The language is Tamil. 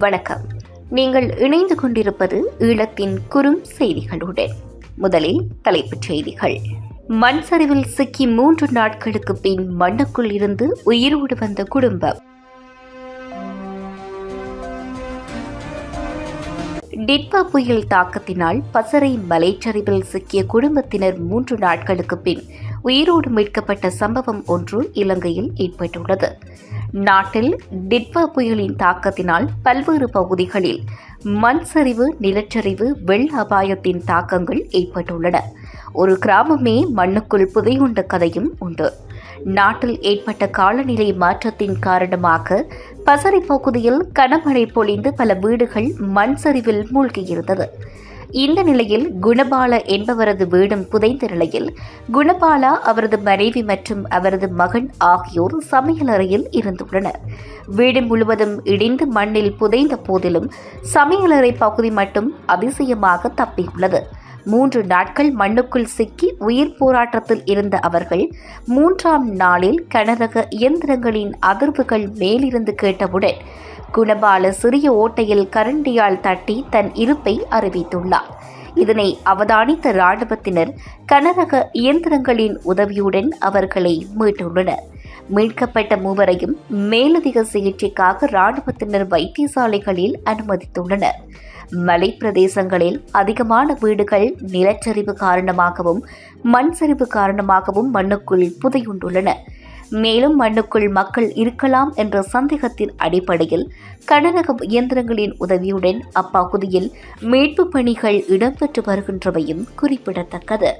வணக்கம். நீங்கள் இணைந்து கொண்டிருப்பது ஈழத்தின் குறும் செய்திகளுடன். முதலில் தலைப்புச் செய்திகள். மண் சரிவில் சிக்கி 3 நாட்களுக்கு பின் மண்ணுக்குள் இருந்து உயிரோடு வந்த குடும்பம். டிட்வா புயல் தாக்கத்தினால் பசறை மலைச்சரிவில் சிக்கிய குடும்பத்தினர் 3 நாட்களுக்கு பின் உயிரோடு மீட்கப்பட்ட சம்பவம் ஒன்று இலங்கையில் ஏற்பட்டுள்ளது. நாட்டில் டிட்வா புயலின் தாக்கத்தினால் பல்வேறு பகுதிகளில் மண் சரிவு, நிலச்சரிவு, வெள்ள அபாயத்தின் தாக்கங்கள் ஏற்பட்டுள்ளன. ஒரு கிராமமே மண்ணுக்குள் புதையுண்ட கதையும் உண்டு. நாட்டில் ஏற்பட்ட காலநிலை மாற்றத்தின் காரணமாக பசறை பகுதியில் கனமழை பொழிந்து பல வீடுகள் மண் சரிவில் மூழ்கியிருந்தது. இந்த நிலையில் குணபாலா என்பவரது வீடும் புதைந்த நிலையில் குணபாலா, அவரது மனைவி மற்றும் அவரது மகன் ஆகியோர் சமையலறையில் இருந்துள்ளனர். வீடு முழுவதும் இடிந்து மண்ணில் புதைந்த போதிலும் சமையலறை பகுதி மட்டும் அதிசயமாக தப்பியுள்ளது. 3 நாட்கள் மண்ணுக்குள் சிக்கி உயிர் போராட்டத்தில் இருந்த அவர்கள் 3ஆம் நாளில் கனரக இயந்திரங்களின் அதிர்வுகள் மேலிருந்து கேட்டவுடன் குணபால சிறிய ஓட்டையில் கரண்டியால் தட்டி தன் இருப்பை அறிவித்துள்ளார். இதனை அவதானித்த இராணுவத்தினர் கனரக இயந்திரங்களின் உதவியுடன் அவர்களை மீட்டுள்ளனர். மீட்கப்பட்ட மூவரையும் மேலதிக சிகிச்சைக்காக இராணுவத்தினர் வைத்தியசாலைகளில் அனுமதித்துள்ளனர். மலை பிரதேசங்களில் அதிகமான வீடுகள் நிலச்சரிவு காரணமாகவும் மண் சரிவு காரணமாகவும் மண்ணுக்குள் புதையுண்டுள்ளன. மேலும் மண்ணுக்குள் மக்கள் இருக்கலாம் என்ற சந்தேகத்தின் அடிப்படையில் கனரக இயந்திரங்களின் உதவியுடன் அப்பகுதியில் மீட்புப் பணிகள் இடம்பெற்று வருகின்றவையும் குறிப்பிடத்தக்கது.